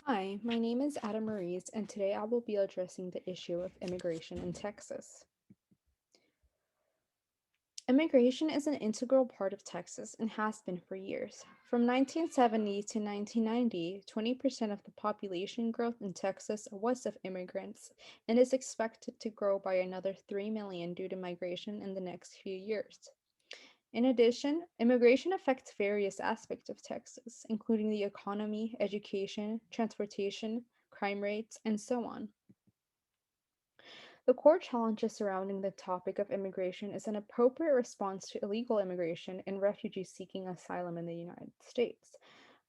Hi, my name is Adam Maurice, and today I will be addressing the issue of immigration in Texas. Immigration is an integral part of Texas and has been for years. From 1970 to 1990, 20% of the population growth in Texas was of immigrants and is expected to grow by another 3 million due to migration in the next few years. In addition, immigration affects various aspects of Texas, including the economy, education, transportation, crime rates, and so on. The core challenges surrounding the topic of immigration is an appropriate response to illegal immigration and refugees seeking asylum in the United States.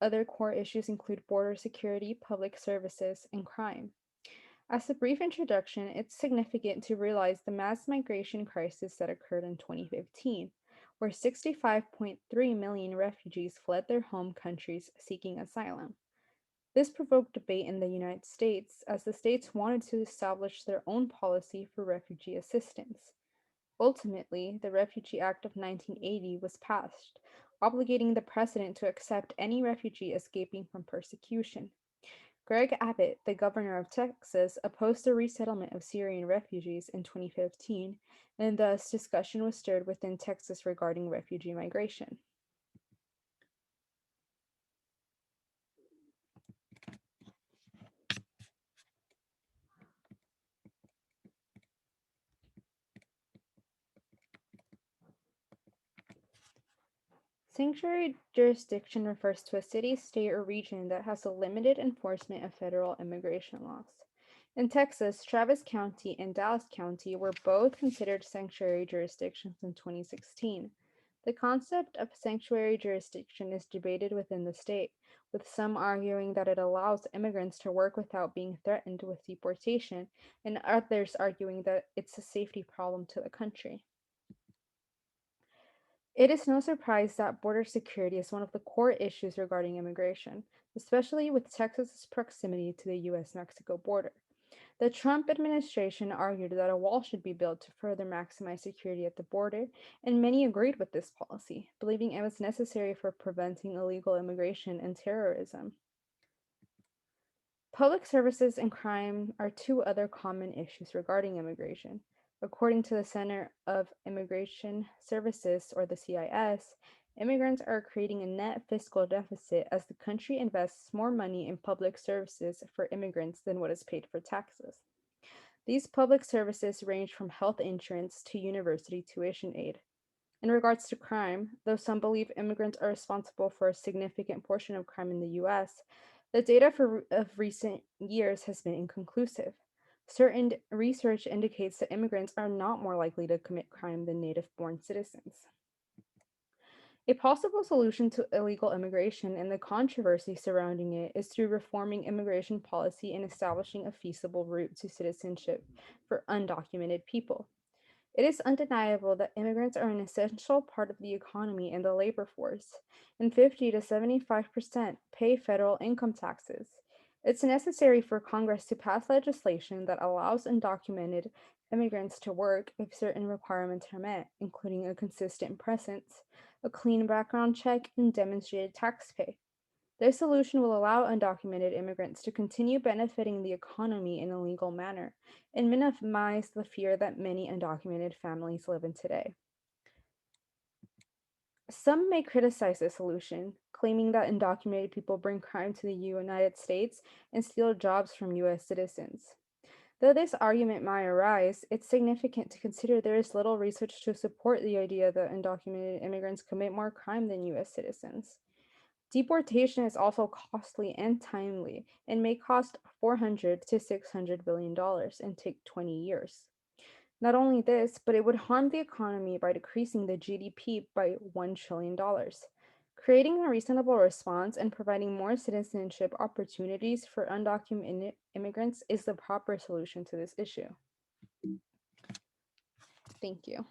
Other core issues include border security, public services, and crime. As a brief introduction, it's significant to realize the mass migration crisis that occurred in 2015, where 65.3 million refugees fled their home countries seeking asylum. This provoked debate in the United States as the states wanted to establish their own policy for refugee assistance. Ultimately, the Refugee Act of 1980 was passed, obligating the president to accept any refugee escaping from persecution. Greg Abbott, the governor of Texas, opposed the resettlement of Syrian refugees in 2015, and thus discussion was stirred within Texas regarding refugee migration. Sanctuary jurisdiction refers to a city, state, or region that has a limited enforcement of federal immigration laws. In Texas, Travis County and Dallas County were both considered sanctuary jurisdictions in 2016. The concept of sanctuary jurisdiction is debated within the state, with some arguing that it allows immigrants to work without being threatened with deportation, and others arguing that it's a safety problem to the country. It is no surprise that border security is one of the core issues regarding immigration, especially with Texas's proximity to the US Mexico border. The Trump administration argued that a wall should be built to further maximize security at the border, and many agreed with this policy, believing it was necessary for preventing illegal immigration and terrorism. Public services and crime are two other common issues regarding immigration. According to the Center of Immigration Services, or the CIS, immigrants are creating a net fiscal deficit as the country invests more money in public services for immigrants than what is paid for taxes. These public services range from health insurance to university tuition aid. In regards to crime, though some believe immigrants are responsible for a significant portion of crime in the US, the data of recent years has been inconclusive. Certain research indicates that immigrants are not more likely to commit crime than native born citizens. A possible solution to illegal immigration and the controversy surrounding it is through reforming immigration policy and establishing a feasible route to citizenship for undocumented people. It is undeniable that immigrants are an essential part of the economy and the labor force, and 50 to 75% pay federal income taxes. It's necessary for Congress to pass legislation that allows undocumented immigrants to work if certain requirements are met, including a consistent presence, a clean background check, and demonstrated tax pay. This solution will allow undocumented immigrants to continue benefiting the economy in a legal manner and minimize the fear that many undocumented families live in today. Some may criticize this solution, claiming that undocumented people bring crime to the United States and steal jobs from US citizens. Though this argument might arise, it's significant to consider there is little research to support the idea that undocumented immigrants commit more crime than US citizens. Deportation is also costly and timely and may cost 400 to 600 billion dollars and take 20 years. Not only this, but it would harm the economy by decreasing the GDP by $1 trillion. Creating a reasonable response and providing more citizenship opportunities for undocumented immigrants is the proper solution to this issue. Thank you.